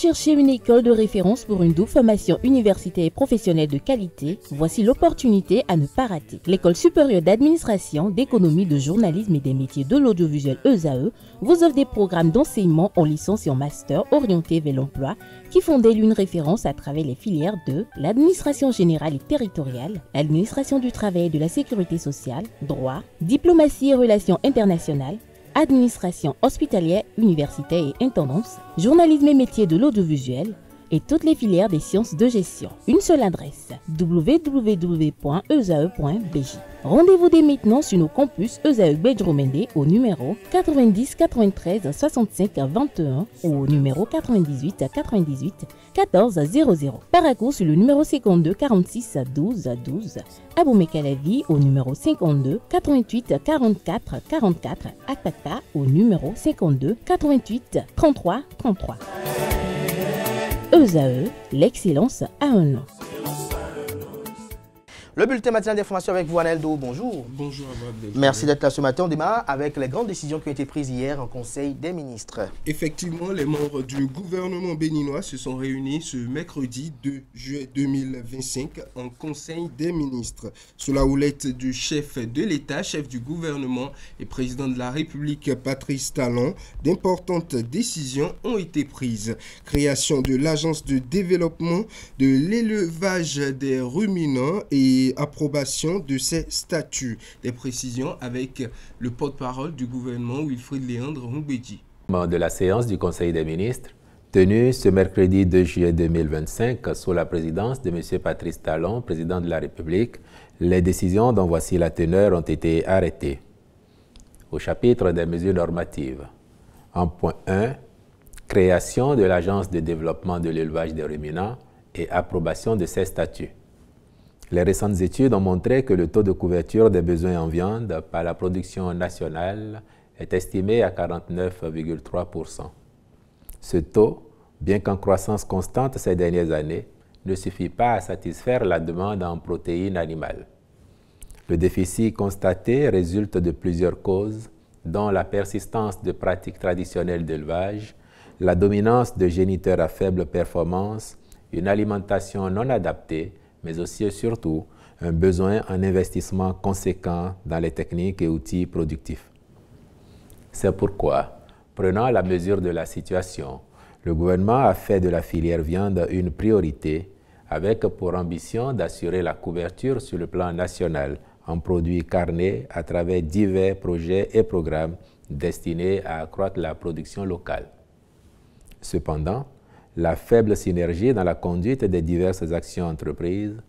cherchez une école de référence pour une double formation universitaire et professionnelle de qualité? Voici l'opportunité à ne pas rater. L'École supérieure d'administration, d'économie, de journalisme et des métiers de l'audiovisuel ESAE vous offre des programmes d'enseignement en licence et en master orientés vers l'emploi qui font d'elle une référence à travers les filières de l'administration générale et territoriale, l'administration du travail et de la sécurité sociale, droit, diplomatie et relations internationales, administration hospitalière, universitaire et intendance, journalisme et métiers de l'audiovisuel et toutes les filières des sciences de gestion. Une seule adresse, www.esae.bj. Rendez-vous dès maintenant sur nos campus ESAE Bedjromende au numéro 90 93 65 21 ou au numéro 98 98 14 00. Paracourt sur le numéro 52 46 12 12. Aboumé-Calavi au numéro 52 88 44 44. Akpata au numéro 52 88 33 33. ESAE, l'excellence a un nom. Le bulletin matinal d'information avec vous, Aneldo. Bonjour. Bonjour à vous. Merci d'être là ce matin. On démarre avec les grandes décisions qui ont été prises hier en Conseil des ministres. Effectivement, les membres du gouvernement béninois se sont réunis ce mercredi 2 juillet 2025 en Conseil des ministres. Sous la houlette du chef de l'État, chef du gouvernement et président de la République, Patrice Talon, d'importantes décisions ont été prises. Création de l'Agence de développement de l'élevage des ruminants et approbation de ces statuts. Des précisions avec le porte-parole du gouvernement, Wilfried Léandre Moubedji. De la séance du Conseil des ministres, tenue ce mercredi 2 juillet 2025 sous la présidence de M. Patrice Talon, président de la République, les décisions dont voici la teneur ont été arrêtées. Au chapitre des mesures normatives, en point 1, création de l'Agence de développement de l'élevage des ruminants et approbation de ses statuts. Les récentes études ont montré que le taux de couverture des besoins en viande par la production nationale est estimé à 49,3%. Ce taux, bien qu'en croissance constante ces dernières années, ne suffit pas à satisfaire la demande en protéines animales. Le déficit constaté résulte de plusieurs causes, dont la persistance de pratiques traditionnelles d'élevage, la dominance de géniteurs à faible performance, une alimentation non adaptée, mais aussi et surtout un besoin en investissement conséquent dans les techniques et outils productifs. C'est pourquoi, prenant la mesure de la situation, le gouvernement a fait de la filière viande une priorité, avec pour ambition d'assurer la couverture sur le plan national en produits carnés à travers divers projets et programmes destinés à accroître la production locale. Cependant, la faible synergie dans la conduite des diverses actions entreprises,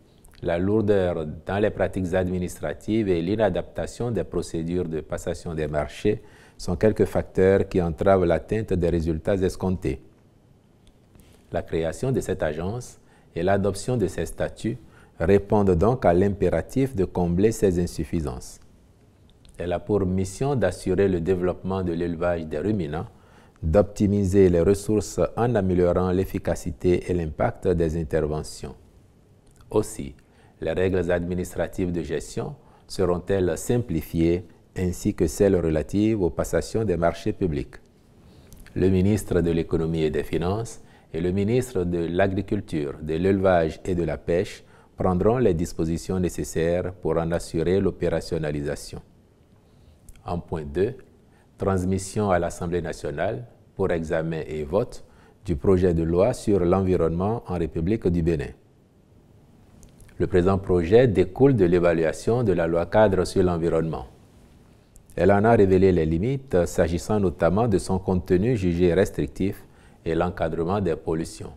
la lourdeur dans les pratiques administratives et l'inadaptation des procédures de passation des marchés sont quelques facteurs qui entravent l'atteinte des résultats escomptés. La création de cette agence et l'adoption de ces statuts répondent donc à l'impératif de combler ces insuffisances. Elle a pour mission d'assurer le développement de l'élevage des ruminants, d'optimiser les ressources en améliorant l'efficacité et l'impact des interventions. Aussi, les règles administratives de gestion seront-elles simplifiées ainsi que celles relatives aux passations des marchés publics. Le ministre de l'Économie et des Finances et le ministre de l'Agriculture, de l'Élevage et de la Pêche prendront les dispositions nécessaires pour en assurer l'opérationnalisation. En point 2, transmission à l'Assemblée nationale pour examen et vote du projet de loi sur l'environnement en République du Bénin. Le présent projet découle de l'évaluation de la loi cadre sur l'environnement. Elle en a révélé les limites s'agissant notamment de son contenu jugé restrictif et l'encadrement des pollutions.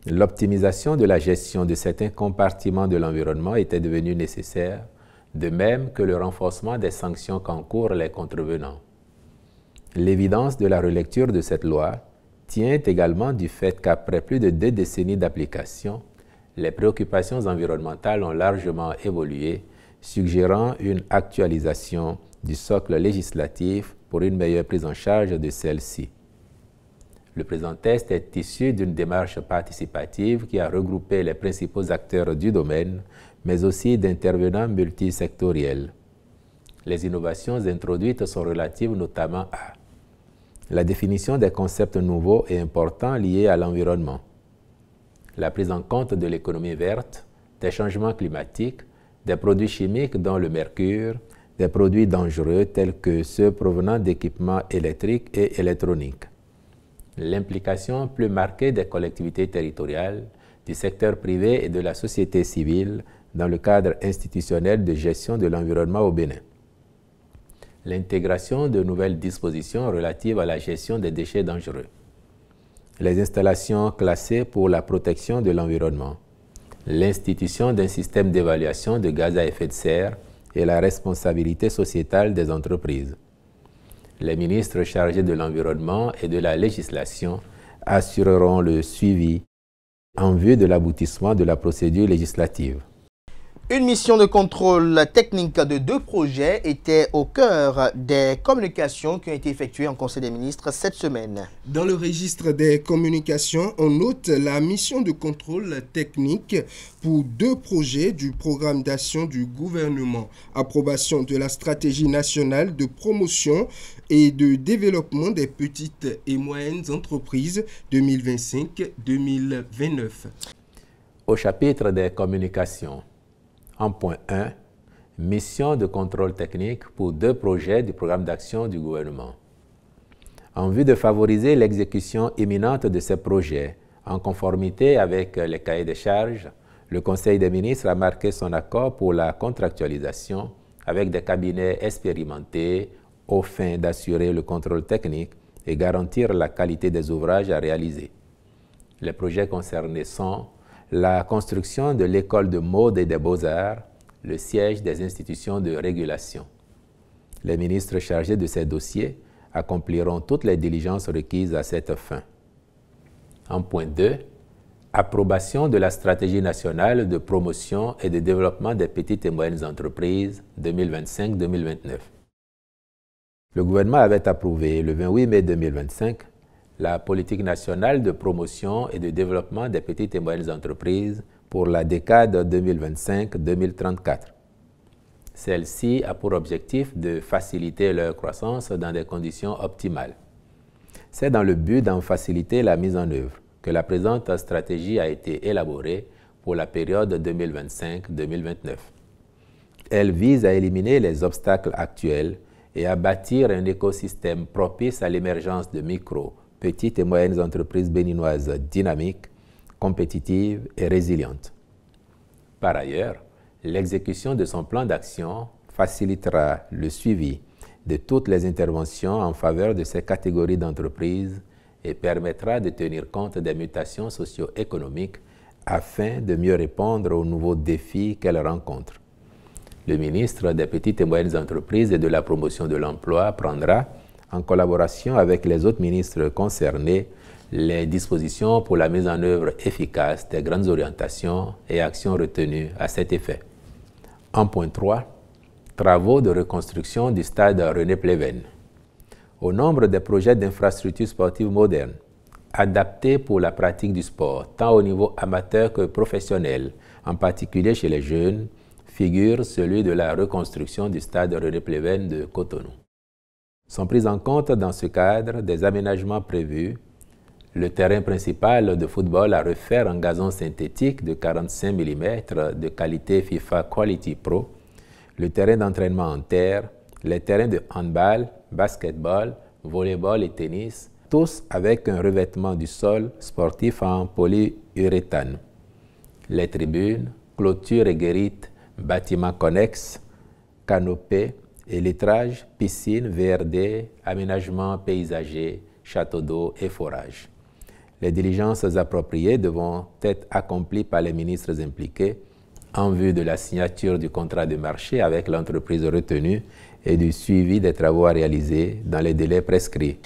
L'optimisation de la gestion de certains compartiments de l'environnement était devenue nécessaire, de même que le renforcement des sanctions qu'encourent les contrevenants. L'évidence de la relecture de cette loi tient également du fait qu'après plus de 2 décennies d'application, les préoccupations environnementales ont largement évolué, suggérant une actualisation du socle législatif pour une meilleure prise en charge de celle-ci. Le présent texte est issu d'une démarche participative qui a regroupé les principaux acteurs du domaine, mais aussi d'intervenants multisectoriels. Les innovations introduites sont relatives notamment à la définition des concepts nouveaux et importants liés à l'environnement, la prise en compte de l'économie verte, des changements climatiques, des produits chimiques dont le mercure, des produits dangereux tels que ceux provenant d'équipements électriques et électroniques, l'implication plus marquée des collectivités territoriales, du secteur privé et de la société civile dans le cadre institutionnel de gestion de l'environnement au Bénin, l'intégration de nouvelles dispositions relatives à la gestion des déchets dangereux, les installations classées pour la protection de l'environnement, l'institution d'un système d'évaluation de gaz à effet de serre et la responsabilité sociétale des entreprises. Les ministres chargés de l'environnement et de la législation assureront le suivi en vue de l'aboutissement de la procédure législative. Une mission de contrôle technique de 2 projets était au cœur des communications qui ont été effectuées en Conseil des ministres cette semaine. Dans le registre des communications, on note la mission de contrôle technique pour 2 projets du programme d'action du gouvernement. Approbation de la stratégie nationale de promotion et de développement des petites et moyennes entreprises 2025-2029. Au chapitre des communications, en point 1, mission de contrôle technique pour 2 projets du programme d'action du gouvernement. En vue de favoriser l'exécution imminente de ces projets, en conformité avec les cahiers des charges, le Conseil des ministres a marqué son accord pour la contractualisation avec des cabinets expérimentés aux fins d'assurer le contrôle technique et garantir la qualité des ouvrages à réaliser. Les projets concernés sont la construction de l'école de mode et des beaux-arts, le siège des institutions de régulation. Les ministres chargés de ces dossiers accompliront toutes les diligences requises à cette fin. En point 2, approbation de la stratégie nationale de promotion et de développement des petites et moyennes entreprises 2025-2029. Le gouvernement avait approuvé le 28 mai 2025 la politique nationale de promotion et de développement des petites et moyennes entreprises pour la décade 2025-2034. Celle-ci a pour objectif de faciliter leur croissance dans des conditions optimales. C'est dans le but d'en faciliter la mise en œuvre que la présente stratégie a été élaborée pour la période 2025-2029. Elle vise à éliminer les obstacles actuels et à bâtir un écosystème propice à l'émergence de micro, petites et moyennes entreprises béninoises dynamiques, compétitives et résilientes. Par ailleurs, l'exécution de son plan d'action facilitera le suivi de toutes les interventions en faveur de ces catégories d'entreprises et permettra de tenir compte des mutations socio-économiques afin de mieux répondre aux nouveaux défis qu'elles rencontrent. Le ministre des Petites et Moyennes Entreprises et de la Promotion de l'Emploi prendra, en collaboration avec les autres ministres concernés, les dispositions pour la mise en œuvre efficace des grandes orientations et actions retenues à cet effet. En point 3, travaux de reconstruction du stade René Pleven. Au nombre des projets d'infrastructures sportives modernes, adaptés pour la pratique du sport, tant au niveau amateur que professionnel, en particulier chez les jeunes, figure celui de la reconstruction du stade René Pleven de Cotonou. Sont pris en compte dans ce cadre des aménagements prévus, le terrain principal de football à refaire en gazon synthétique de 45 mm de qualité FIFA Quality Pro, le terrain d'entraînement en terre, les terrains de handball, basketball, volleyball et tennis, tous avec un revêtement du sol sportif en polyuréthane. Les tribunes, clôtures et guérites, bâtiments connexes, canopées, et lettrage, piscine, VRD, aménagement paysager, château d'eau et forage. Les diligences appropriées devront être accomplies par les ministres impliqués en vue de la signature du contrat de marché avec l'entreprise retenue et du suivi des travaux à réaliser dans les délais prescrits.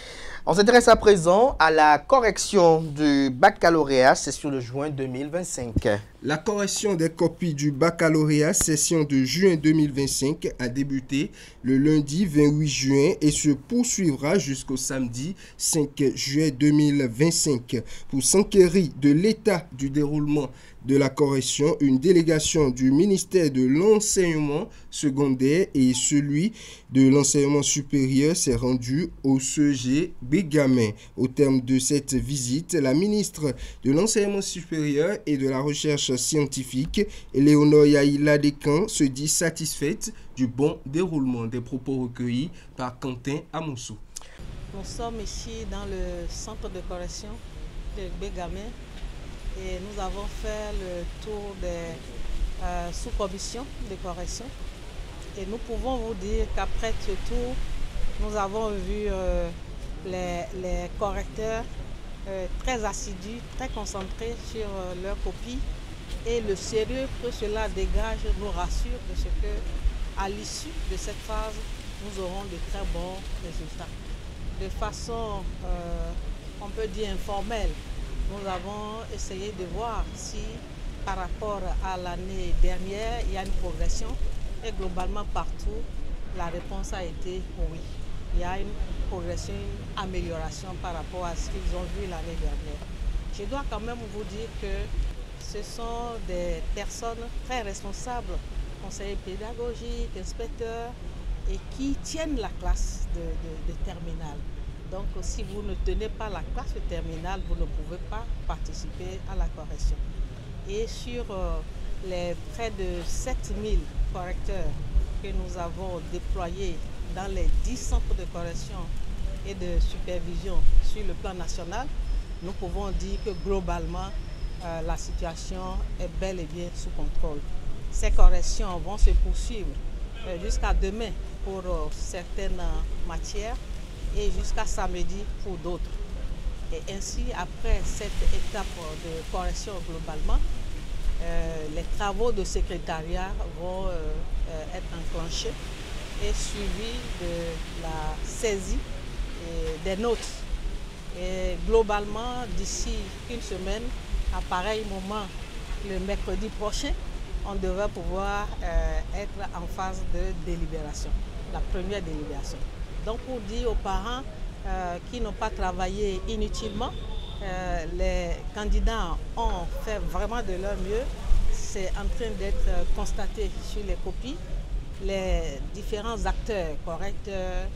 On s'intéresse à présent à la correction du baccalauréat session de juin 2025. La correction des copies du baccalauréat session de juin 2025 a débuté le lundi 28 juin et se poursuivra jusqu'au samedi 5 juillet 2025. Pour s'enquérir de l'état du déroulement de la correction, une délégation du ministère de l'enseignement secondaire et celui de l'enseignement supérieur s'est rendue au CEG Bégamin. Au terme de cette visite, la ministre de l'enseignement supérieur et de la recherche scientifique, Éléonore Yaïla Descamps, se dit satisfaite du bon déroulement des propos recueillis par Quentin Amoussou. Nous sommes ici dans le centre de correction de Bégamin et nous avons fait le tour des sous-commissions de correction. Et nous pouvons vous dire qu'après ce tour, nous avons vu les correcteurs très assidus, très concentrés sur leurs copies. Et le sérieux que cela dégage nous rassure de ce qu'à l'issue de cette phase, nous aurons de très bons résultats. De façon, on peut dire informelle, nous avons essayé de voir si par rapport à l'année dernière, il y a une progression. Et globalement partout, la réponse a été oui. Il y a une progression, une amélioration par rapport à ce qu'ils ont vu l'année dernière. Je dois quand même vous dire que ce sont des personnes très responsables, conseillers pédagogiques, inspecteurs, et qui tiennent la classe de terminale. Donc si vous ne tenez pas la classe de terminale, vous ne pouvez pas participer à la correction. Et sur les près de 7000 correcteurs que nous avons déployés dans les 10 centres de correction et de supervision sur le plan national, nous pouvons dire que globalement, la situation est bel et bien sous contrôle. Ces corrections vont se poursuivre jusqu'à demain pour certaines matières et jusqu'à samedi pour d'autres. Et ainsi, après cette étape de correction globalement, les travaux de secrétariat vont être enclenchés et suivis de la saisie des notes. Et globalement, d'ici une semaine, à pareil moment, le mercredi prochain, on devrait pouvoir être en phase de délibération, la première délibération. Donc pour dire aux parents qui n'ont pas travaillé inutilement, les candidats ont fait vraiment de leur mieux. C'est en train d'être constaté sur les copies. Les différents acteurs, correcteurs,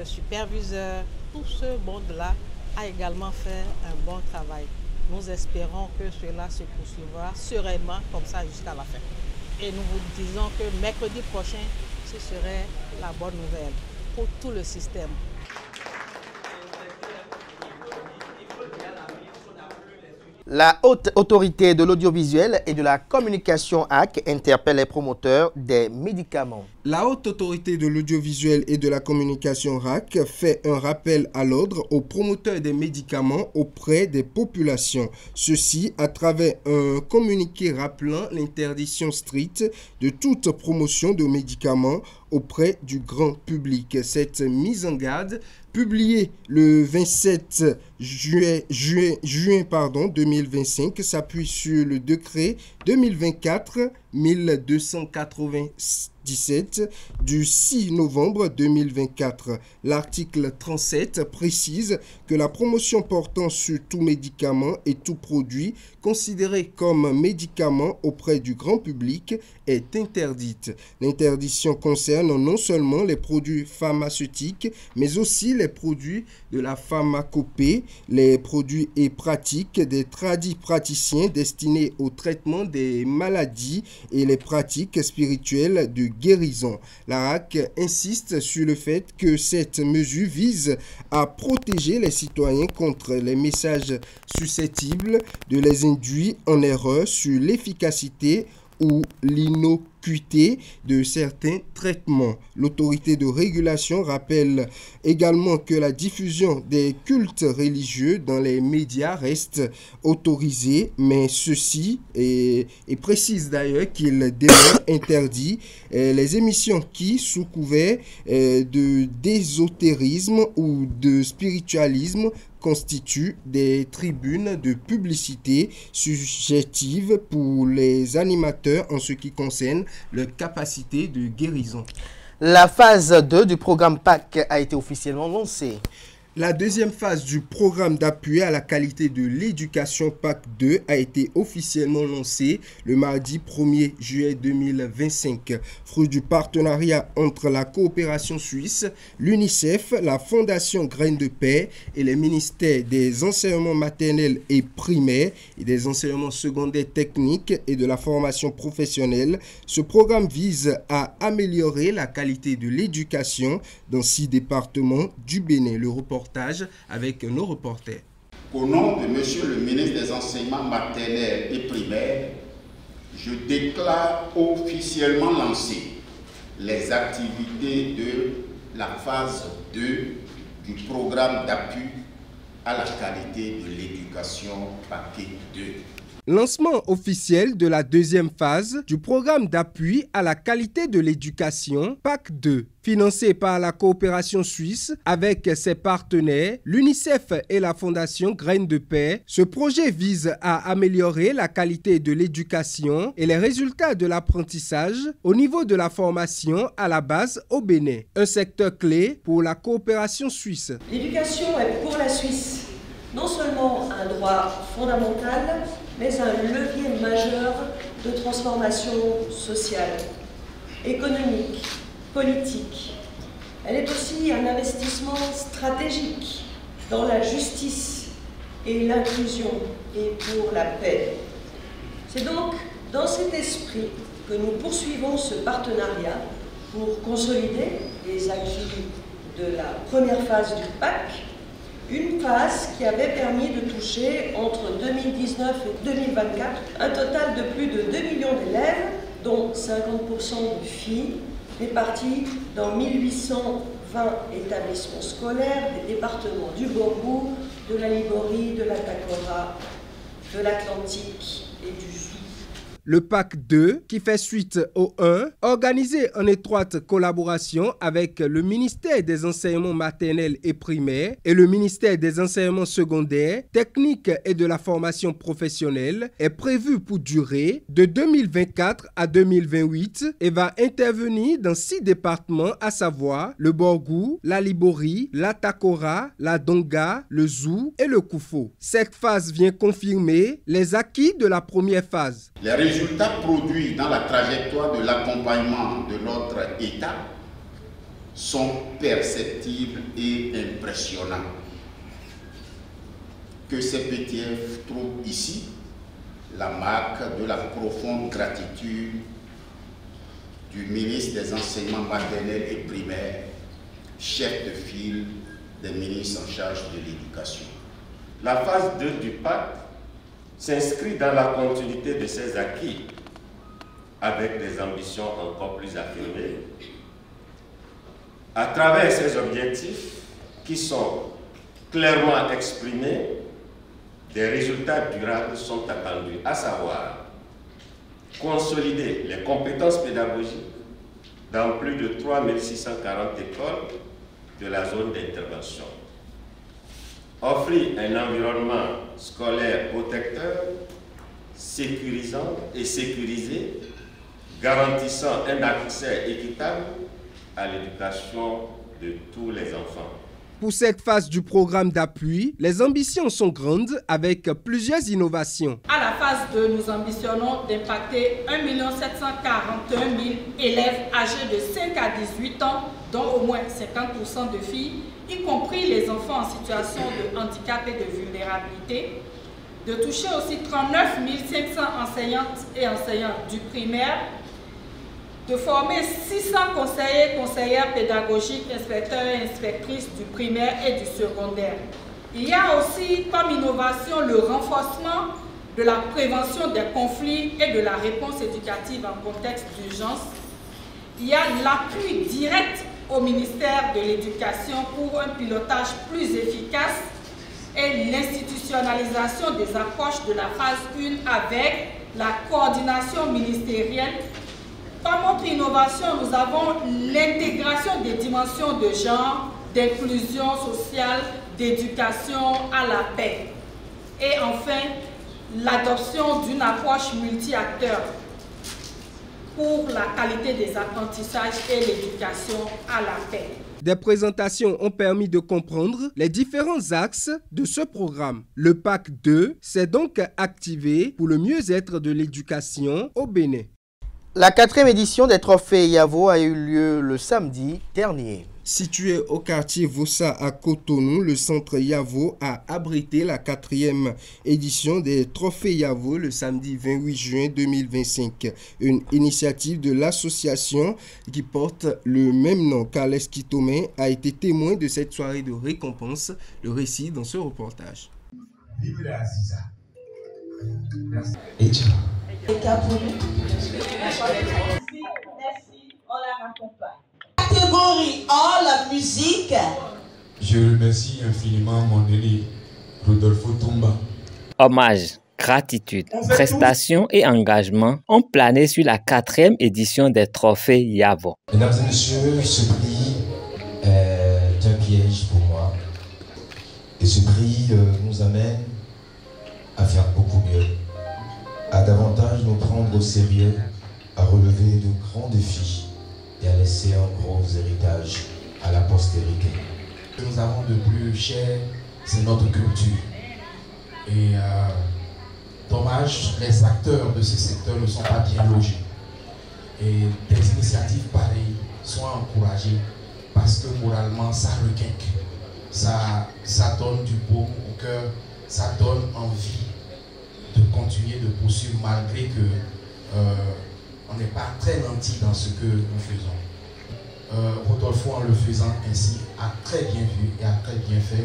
superviseurs, tout ce monde-là a également fait un bon travail. Nous espérons que cela se poursuivra sereinement comme ça jusqu'à la fin. Et nous vous disons que mercredi prochain, ce serait la bonne nouvelle pour tout le système. La Haute Autorité de l'Audiovisuel et de la Communication HAC interpelle les promoteurs des médicaments. La Haute Autorité de l'Audiovisuel et de la Communication HAC fait un rappel à l'ordre aux promoteurs des médicaments auprès des populations. Ceci à travers un communiqué rappelant l'interdiction stricte de toute promotion de médicaments auprès du grand public. Cette mise en garde, publiée le 27 juin 2025, s'appuie sur le décret 2024-1297 du 6 novembre 2024. L'article 37 précise que la promotion portant sur tout médicament et tout produit considéré comme médicament auprès du grand public est interdite. L'interdiction concerne non seulement les produits pharmaceutiques, mais aussi les produits de la pharmacopée, les produits et pratiques des praticiens destinés au traitement des maladies et les pratiques spirituelles de guérison. La HAC insiste sur le fait que cette mesure vise à protéger les citoyens contre les messages susceptibles de les induire en erreur sur l'efficacité ou l'innocuité de certains traitements. L'autorité de régulation rappelle également que la diffusion des cultes religieux dans les médias reste autorisée, mais ceci et précise d'ailleurs qu'il demeure interdit les émissions qui, sous couvert d'ésotérisme ou de spiritualisme, constituent des tribunes de publicité subjectives pour les animateurs en ce qui concerne leur capacité de guérison. La phase 2 du programme PAC a été officiellement lancée. La deuxième phase du programme d'appui à la qualité de l'éducation PAC 2 a été officiellement lancée le mardi 1er juillet 2025. Fruit du partenariat entre la coopération suisse, l'UNICEF, la Fondation Graines de Paix et les ministères des enseignements maternels et primaires et des enseignements secondaires techniques et de la formation professionnelle, ce programme vise à améliorer la qualité de l'éducation dans 6 départements du Bénin. Le reportage avec nos reporters. Au nom de Monsieur le ministre des Enseignements maternels et primaires, je déclare officiellement lancées les activités de la phase 2 du programme d'appui à la qualité de l'éducation PAC 2. Lancement officiel de la deuxième phase du programme d'appui à la qualité de l'éducation PAC 2, financé par la coopération suisse avec ses partenaires, l'UNICEF et la Fondation Graines de Paix. Ce projet vise à améliorer la qualité de l'éducation et les résultats de l'apprentissage au niveau de la formation à la base au Bénin, un secteur clé pour la coopération suisse. L'éducation est pour la Suisse non seulement un droit fondamental, mais un levier majeur de transformation sociale, économique, politique. Elle est aussi un investissement stratégique dans la justice et l'inclusion et pour la paix. C'est donc dans cet esprit que nous poursuivons ce partenariat pour consolider les acquis de la première phase du PAC, une phase qui avait permis de toucher entre 2019 et 2024 un total de plus de 2 millions d'élèves, dont 50% de filles, répartis dans 1820 établissements scolaires des départements du Borgou, de la Liborie, de la Takora, de l'Atlantique et du Zou. Le PAC 2, qui fait suite au 1, organisé en étroite collaboration avec le ministère des enseignements maternels et primaires et le ministère des enseignements secondaires, techniques et de la formation professionnelle, est prévu pour durer de 2024 à 2028 et va intervenir dans 6 départements, à savoir le Borgou, la Liborie, la Takora, la Donga, le Zou et le Koufo. Cette phase vient confirmer les acquis de la première phase. Les résultats produits dans la trajectoire de l'accompagnement de notre État sont perceptibles et impressionnants. Que CPTF trouve ici la marque de la profonde gratitude du ministre des Enseignements maternels et primaires, chef de file des ministres en charge de l'éducation. La phase 2 du PAC s'inscrit dans la continuité de ces acquis avec des ambitions encore plus affirmées. À travers ces objectifs qui sont clairement exprimés, des résultats durables sont attendus, à savoir consolider les compétences pédagogiques dans plus de 3640 écoles de la zone d'intervention, offrir un environnement scolaire protecteur, sécurisant et sécurisé, garantissant un accès équitable à l'éducation de tous les enfants. Pour cette phase du programme d'appui, les ambitions sont grandes avec plusieurs innovations. À la phase 2, nous ambitionnons d'impacter 1 741 000 élèves âgés de 5 à 18 ans, dont au moins 50% de filles, y compris les enfants en situation de handicap et de vulnérabilité, de toucher aussi 39 500 enseignantes et enseignants du primaire, de former 600 conseillers, conseillères pédagogiques, inspecteurs et inspectrices du primaire et du secondaire. Il y a aussi comme innovation le renforcement de la prévention des conflits et de la réponse éducative en contexte d'urgence. Il y a l'appui direct au ministère de l'Éducation pour un pilotage plus efficace et l'institutionnalisation des approches de la phase 1 avec la coordination ministérielle. Comme autre innovation, nous avons l'intégration des dimensions de genre, d'inclusion sociale, d'éducation à la paix. Et enfin, l'adoption d'une approche multi-acteurs pour la qualité des apprentissages et l'éducation à la paix. Des présentations ont permis de comprendre les différents axes de ce programme. Le PAC 2 s'est donc activé pour le mieux-être de l'éducation au Bénin. La 4e édition des Trophées Yavo a eu lieu le samedi dernier. Situé au quartier Vossa à Cotonou, le centre Yavo a abrité la 4e édition des Trophées Yavo le samedi 28 juin 2025. Une initiative de l'association qui porte le même nom. Carles Kitomé a été témoin de cette soirée de récompense. Le récit dans ce reportage. Vive la Aziza. Merci. Et ciao. Merci, on la raccompagne. Catégorie A, la musique. Je remercie infiniment mon élève, Rodolfo Tomba. Hommage, gratitude, prestations et engagement ont plané sur la 4e édition des Trophées Yavo. Mesdames et messieurs, ce prix est un piège pour moi. Et ce prix nous amène à faire beaucoup mieux, à davantage nous prendre au sérieux, à relever de grands défis et à laisser un gros héritage à la postérité. Ce que nous avons de plus cher, c'est notre culture. Et dommage, les acteurs de ce secteur ne sont pas bien logés. Et des initiatives pareilles sont encouragées parce que moralement, ça requinque. Ça donne du baume au cœur, ça donne envie de continuer de poursuivre malgré que on n'est pas très nantis dans ce que nous faisons. Rodolfo, en le faisant ainsi, a très bien vu et a très bien fait.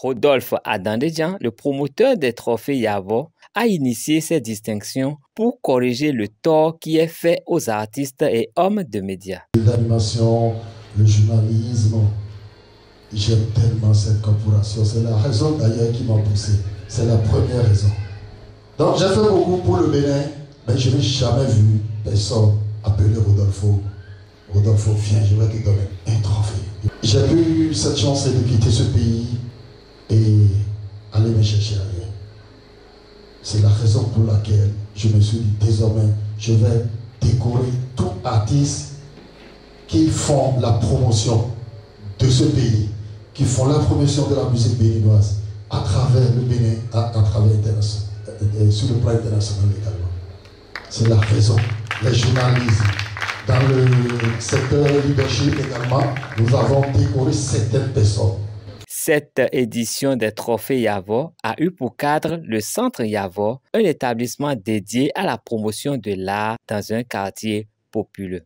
Rodolphe Adandédian, le promoteur des Trophées Yavo, a initié ces distinctions pour corriger le tort qui est fait aux artistes et hommes de médias. L'animation, le journalisme, j'aime tellement cette corporation. C'est la raison d'ailleurs qui m'a poussé. C'est la première raison. Donc j'ai fait beaucoup pour le Bénin, mais je n'ai jamais vu personne appeler Rodolfo. Rodolfo, viens, je vais te donner un trophée. J'ai eu cette chance de quitter ce pays et aller me chercher ailleurs. C'est la raison pour laquelle je me suis dit désormais, je vais décorer tout artiste qui font la promotion de ce pays, qui font la promotion de la musique béninoise à travers le Bénin, à travers sur le plan international également. C'est la raison. Les journalistes, dans le secteur leadership également, nous avons décoré certaines personnes. Cette édition des Trophées Yavo a eu pour cadre le Centre Yavo, un établissement dédié à la promotion de l'art dans un quartier populeux.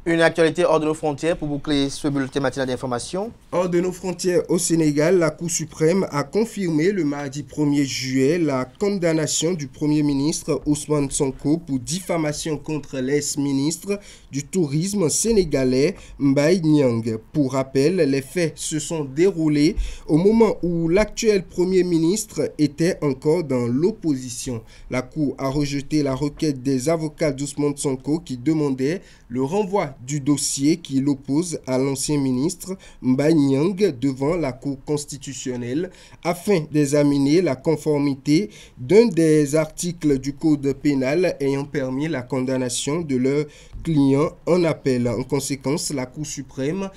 Une actualité hors de nos frontières pour boucler ce bulletin matinal d'information. Hors de nos frontières au Sénégal, la Cour suprême a confirmé le mardi 1er juillet la condamnation du Premier ministre Ousmane Sonko pour diffamation contre l'ex-ministre du Tourisme sénégalais Mbaye Niang. Pour rappel, les faits se sont déroulés au moment où l'actuel Premier ministre était encore dans l'opposition. La Cour a rejeté la requête des avocats d'Ousmane Sonko qui demandaient le renvoi du dossier qui l'oppose à l'ancien ministre Mbaye Niang devant la Cour constitutionnelle afin d'examiner la conformité d'un des articles du Code pénal ayant permis la condamnation de leur client en appel. En conséquence, la Cour suprême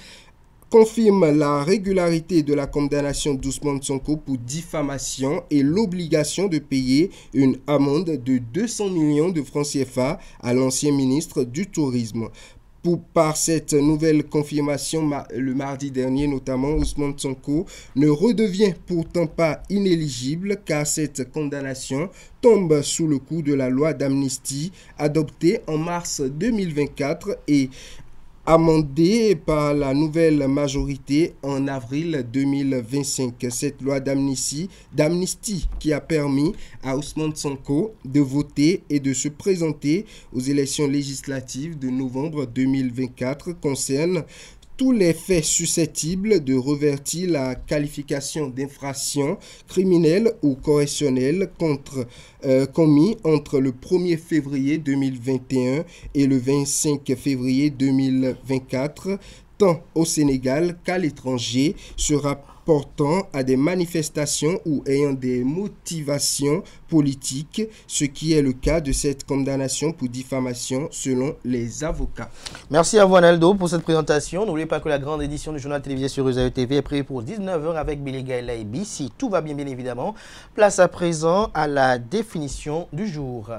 confirme la régularité de la condamnation d'Ousmane Sonko pour diffamation et l'obligation de payer une amende de 200 millions de francs CFA à l'ancien ministre du Tourisme. Par cette nouvelle confirmation, le mardi dernier notamment, Ousmane Sonko ne redevient pourtant pas inéligible car cette condamnation tombe sous le coup de la loi d'amnistie adoptée en mars 2024 et amendée par la nouvelle majorité en avril 2025. Cette loi d'amnistie qui a permis à Ousmane Sonko de voter et de se présenter aux élections législatives de novembre 2024 concerne tous les faits susceptibles de revertir la qualification d'infraction criminelle ou correctionnelle commis entre le 1er février 2021 et le 25 février 2024, tant au Sénégal qu'à l'étranger, se rapportant à des manifestations ou ayant des motivations politiques, ce qui est le cas de cette condamnation pour diffamation selon les avocats. Merci à vous, Analdo, pour cette présentation. N'oubliez pas que la grande édition du journal télévisé sur Usaï TV est prévue pour 19h avec Billy Gaël Laibi. Si tout va bien, bien évidemment, place à présent à la définition du jour.